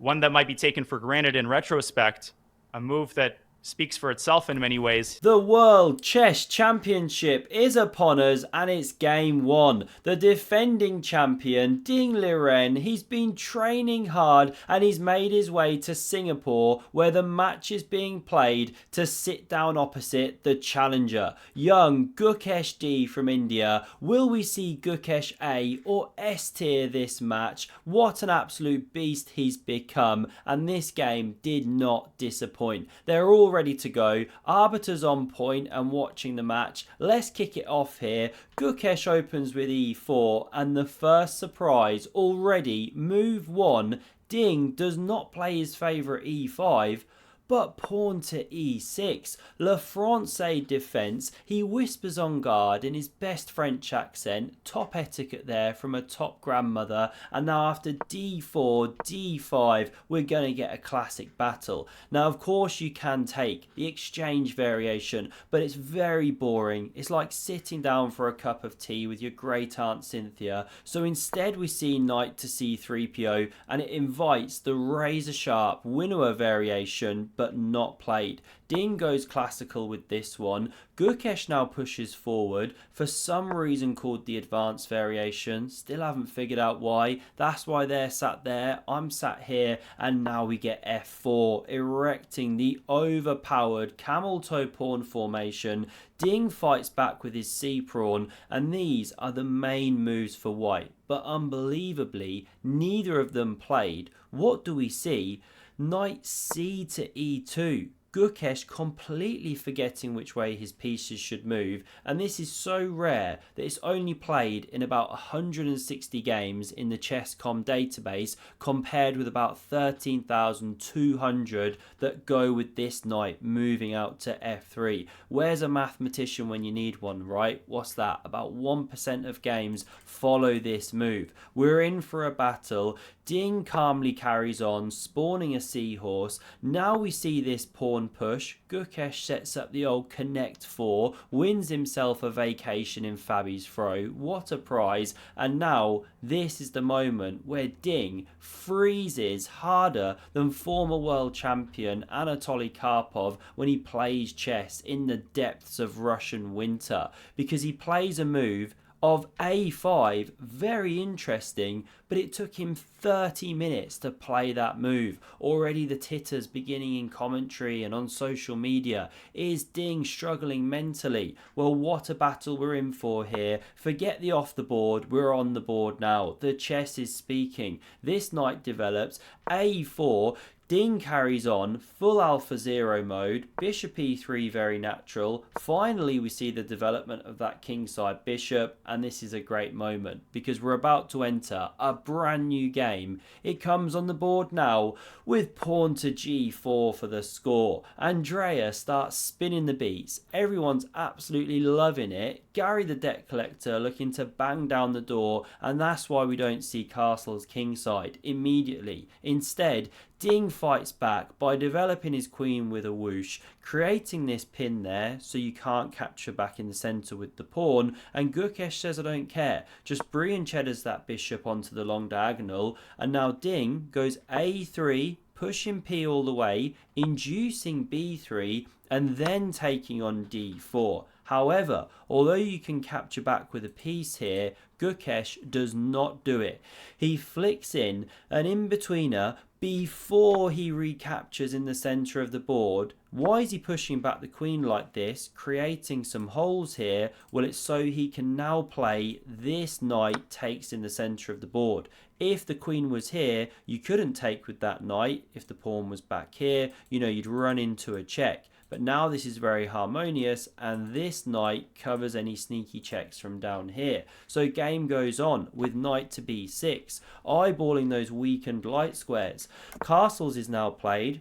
one that might be taken for granted in retrospect, a move that speaks for itself in many ways. The World Chess Championship is upon us and it's game one. The defending champion, Ding Liren, he's been training hard and he's made his way to Singapore where the match is being played to sit down opposite the challenger, young Gukesh D from India. Will we see Gukesh A or S tier this match? What an absolute beast he's become, and this game did not disappoint. They're all ready to go. Arbiter's on point and watching the match. Let's kick it off here. Gukesh opens with e4 and the first surprise already, move 1. Ding does not play his favourite e5 but pawn to e6. Le Francais defence. He whispers on guard in his best French accent. Top etiquette there from a top grandmother. And now after d4, d5, we're going to get a classic battle. Now, of course, you can take the exchange variation, but it's very boring. It's like sitting down for a cup of tea with your great aunt Cynthia. So instead, we see knight to c3 po, and it invites the razor sharp winnower variation, but not played. Ding goes classical with this one. Gukesh now pushes forward, for some reason called the advanced variation. Still haven't figured out why. That's why they're sat there, I'm sat here, and now we get f4, erecting the overpowered camel toe pawn formation. Ding fights back with his c pawn, and these are the main moves for white. But unbelievably, neither of them played. What do we see? Knight c to e2. Gukesh completely forgetting which way his pieces should move, and this is so rare that it's only played in about 160 games in the Chess.com database, compared with about 13,200 that go with this knight moving out to f3. Where's a mathematician when you need one, right? What's that? About 1% of games follow this move. We're in for a battle. Ding calmly carries on, spawning a seahorse. Now we see this pawn push. Gukesh sets up the old connect 4, wins himself a vacation in Fabi's throw. What a prize. And now this is the moment where Ding freezes harder than former world champion Anatoly Karpov when he plays chess in the depths of Russian winter, because he plays a move of a5, very interesting, but it took him 30 minutes to play that move. Already the titters beginning in commentary and on social media. Is Ding struggling mentally? Well, what a battle we're in for here. Forget the off the board, we're on the board now. The chess is speaking. This knight develops a4. Ding carries on, full alpha zero mode, bishop e3 very natural. Finally we see the development of that kingside bishop, and this is a great moment because we're about to enter a brand new game. It comes on the board now with pawn to g4 for the score. Andrea starts spinning the beats, everyone's absolutely loving it. Gary the debt collector looking to bang down the door, and that's why we don't see castles kingside immediately. Instead, Ding fights back by developing his queen with a whoosh, creating this pin there so you can't capture back in the centre with the pawn, and Gukesh says I don't care, just brilliant cheddars that bishop onto the long diagonal, and now Ding goes a3, pushing p all the way, inducing b3, and then taking on d4. However, although you can capture back with a piece here, Gukesh does not do it. He flicks in an in-betweener before he recaptures in the centre of the board. Why is he pushing back the queen like this, creating some holes here? Well, it's so he can now play this knight takes in the centre of the board. If the queen was here, you couldn't take with that knight. If the pawn was back here, you'd run into a check. But now this is very harmonious, and this knight covers any sneaky checks from down here. So game goes on with knight to b6, eyeballing those weakened light squares. Castles is now played.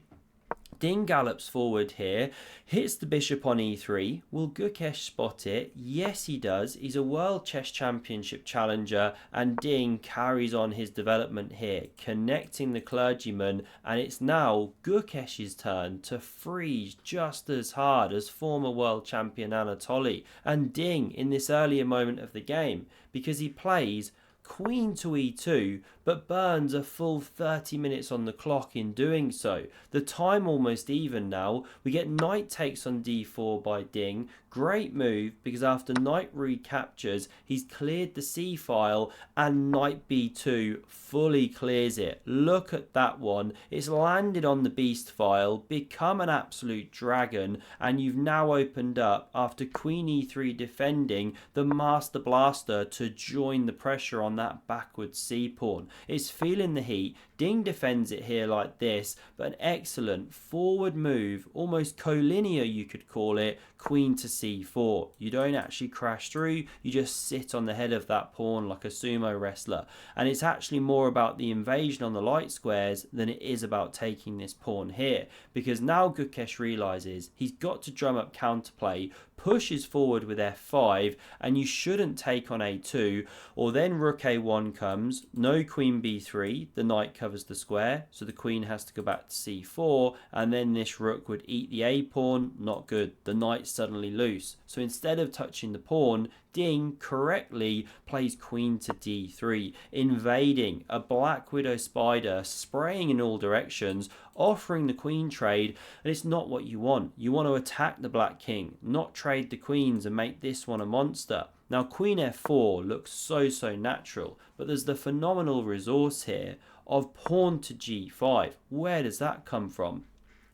Ding gallops forward here, hits the bishop on e3. Will Gukesh spot it? Yes, he does. He's a World Chess Championship challenger, and Ding carries on his development here, connecting the clergyman, and it's now Gukesh's turn to freeze just as hard as former world champion Anatoly. And Ding in this earlier moment of the game, because he plays queen to e2, but burns a full 30 minutes on the clock in doing so. The time almost even now. We get knight takes on d4 by Ding. Great move, because after knight recaptures, he's cleared the c file, and knight b2 fully clears it. Look at that one. It's landed on the beast file, become an absolute dragon, and you've now opened up, after queen e3 defending, the master blaster to join the pressure on that backward c pawn. It's feeling the heat. Ding defends it here like this, but an excellent forward move, almost collinear you could call it, queen to c4. You don't actually crash through, you just sit on the head of that pawn like a sumo wrestler. And it's actually more about the invasion on the light squares than it is about taking this pawn here, because now Gukesh realizes he's got to drum up counterplay, pushes forward with f5, and you shouldn't take on a2, or then rook a1 comes, no queen b3, the knight covers the square, so the queen has to go back to c4, and then this rook would eat the a pawn. Not good, the knight's suddenly loose. So instead of touching the pawn, Ding correctly plays queen to d3, invading a black widow spider, spraying in all directions, offering the queen trade, and it's not what you want. You want to attack the black king, not trade the queens and make this one a monster. Now queen f4 looks so natural, but there's the phenomenal resource here of pawn to g5. Where does that come from?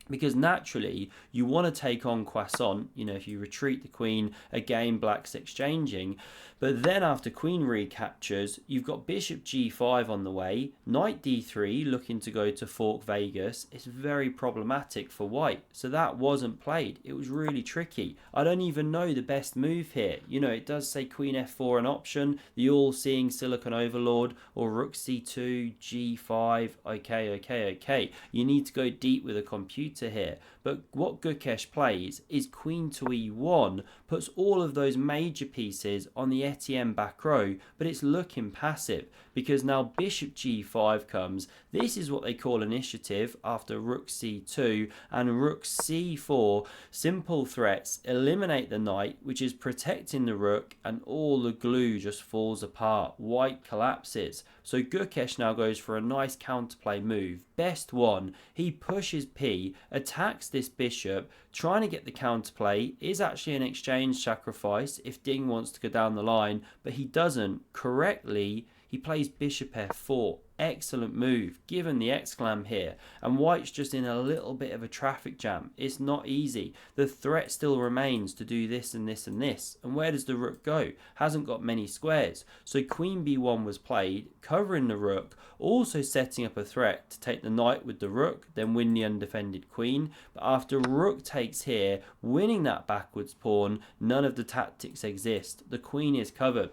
Because naturally you want to take on croissant, if you retreat the queen, again black's exchanging, but then after queen recaptures, you've got bishop g5 on the way, knight d3 looking to go to fork Vegas. It's very problematic for white, so that wasn't played. It was really tricky. I don't even know the best move here. It does say queen f4 an option, the all-seeing silicon overlord, or rook c2, g5, okay. You need to go deep with a computer here, but what Gukesh plays is queen to e1, puts all of those major pieces on the Etienne back row, but it's looking passive, because now bishop g5 comes. This is what they call initiative after rook c2 and rook c4. Simple threats eliminate the knight, which is protecting the rook, and all the glue just falls apart. White collapses. So Gukesh now goes for a nice counterplay move. Best one. He pushes p, attacks this bishop, trying to get the counterplay. Is actually an exchange sacrifice if Ding wants to go down the line, but he doesn't. Correctly, he plays bishop f4. Excellent move, given the exclam here, and white's just in a little bit of a traffic jam. It's not easy. The threat still remains to do this and this and this, and where does the rook go? Hasn't got many squares, so queen b1 was played, covering the rook, also setting up a threat to take the knight with the rook, then win the undefended queen. But after rook takes here, winning that backwards pawn, none of the tactics exist. The queen is covered.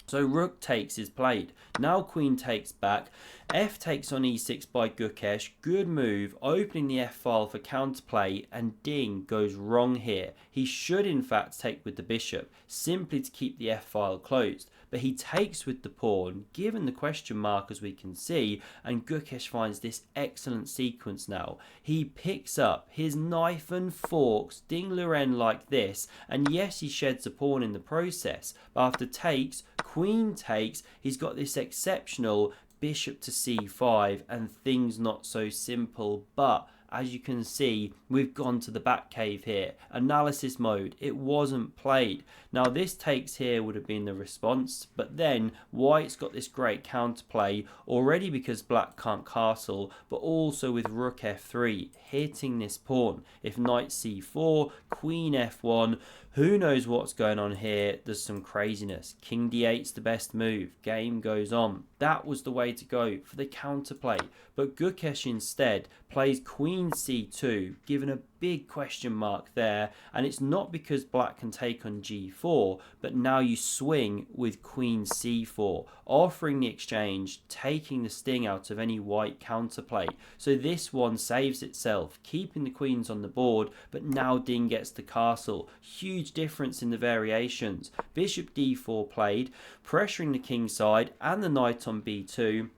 So rook takes is played. Now queen takes back. F takes on e6 by Gukesh. Good move, opening the F file for counterplay, and Ding goes wrong here. He should in fact take with the bishop, simply to keep the F file closed. But he takes with the pawn, given the question mark as we can see, and Gukesh finds this excellent sequence now. He picks up his knife and forks Ding Liren like this, and yes, he sheds a pawn in the process, but after takes, queen takes, he's got this exceptional bishop to c5, and things not so simple. But as you can see, we've gone to the back cave here. Analysis mode, it wasn't played. Now this takes here would have been the response, but then white's got this great counterplay already because black can't castle, but also with rook f3 hitting this pawn. If knight c4, queen f1, who knows what's going on here. There's some craziness. King d8's the best move. Game goes on. That was the way to go for the counterplay, but Gukesh instead plays queen c2, given a big question mark there, and it's not because black can take on g4, but now you swing with queen c4, offering the exchange, taking the sting out of any white counterplay. So this one saves itself, keeping the queens on the board, but now Ding gets the castle. Huge difference in the variations. Bishop d4 played, pressuring the king side and the knight on b2.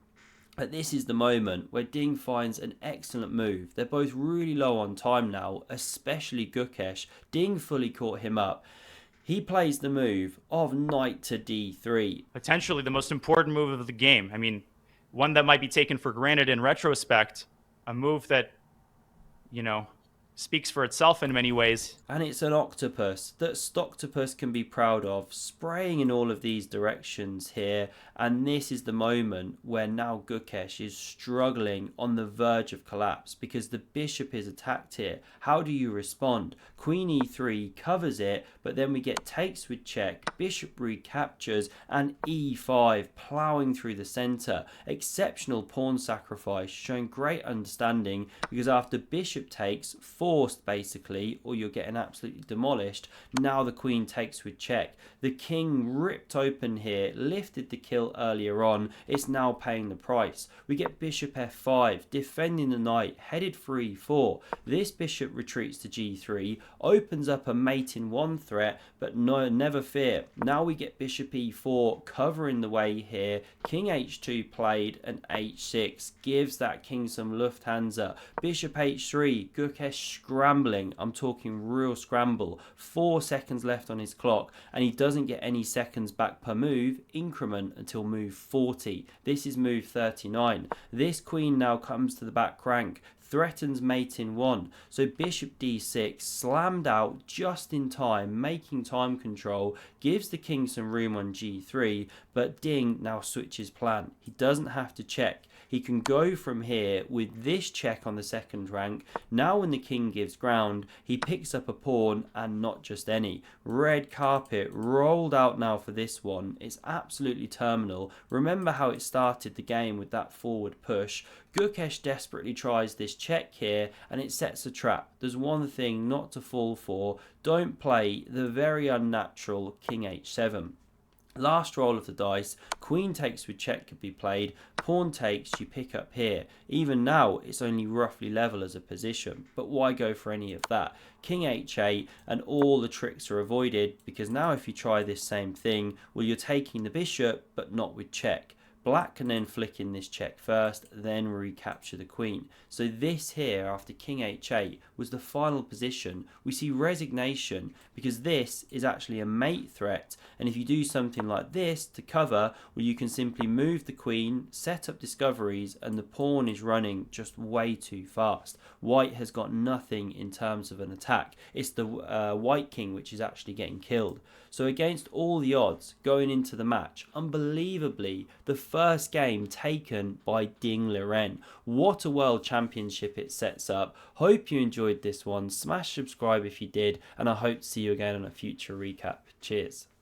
But this is the moment where Ding finds an excellent move. They're both really low on time now, especially Gukesh. Ding fully caught him up. He plays the move of knight to d3. Potentially the most important move of the game. I mean, one that might be taken for granted in retrospect, a move that, you know, speaks for itself in many ways. And it's an octopus that Stocktopus can be proud of, spraying in all of these directions here. And this is the moment where now Gukesh is struggling on the verge of collapse because the bishop is attacked here. How do you respond? Queen e3 covers it, but then we get takes with check, bishop recaptures, and e5 ploughing through the center. Exceptional pawn sacrifice, showing great understanding because after bishop takes, forced basically, or you're getting absolutely demolished. Now the queen takes with check. The king ripped open here, lifted the kill earlier on. It's now paying the price. We get bishop f5, defending the knight, headed for e4. This bishop retreats to g3, opens up a mate in one threat, but no, never fear. Now we get bishop e4, covering the way here. King h2 played, and h6 gives that king some Lufthansa. Bishop h3, Gukesh scrambling. I'm talking real scramble. 4 seconds left on his clock, and he doesn't get any seconds back per move increment until move 40. This is move 39. This queen now comes to the back rank, threatens mate in one. So bishop d6 slammed out just in time, making time control, gives the king some room on g3, but Ding now switches plan. He doesn't have to check. He can go from here with this check on the second rank. Now when the king gives ground, he picks up a pawn, and not just any. Red carpet rolled out now for this one. It's absolutely terminal. Remember how it started the game with that forward push. Gukesh desperately tries this check here, and it sets a trap. There's one thing not to fall for. Don't play the very unnatural king h7. Last roll of the dice, queen takes with check could be played, pawn takes, you pick up here. Even now, it's only roughly level as a position, but why go for any of that? King h8, and all the tricks are avoided, because now if you try this same thing, well, you're taking the bishop, but not with check. Black can then flick in this check first, then recapture the queen. So this here, after king h8, was the final position. We see resignation, because this is actually a mate threat. And if you do something like this to cover, well, you can simply move the queen, set up discoveries, and the pawn is running just way too fast. White has got nothing in terms of an attack. It's the white king which is actually getting killed. So against all the odds going into the match, unbelievably, the first game taken by Ding Liren. What a world championship it sets up. Hope you enjoyed this one. Smash subscribe if you did, and I hope to see you again on a future recap. Cheers.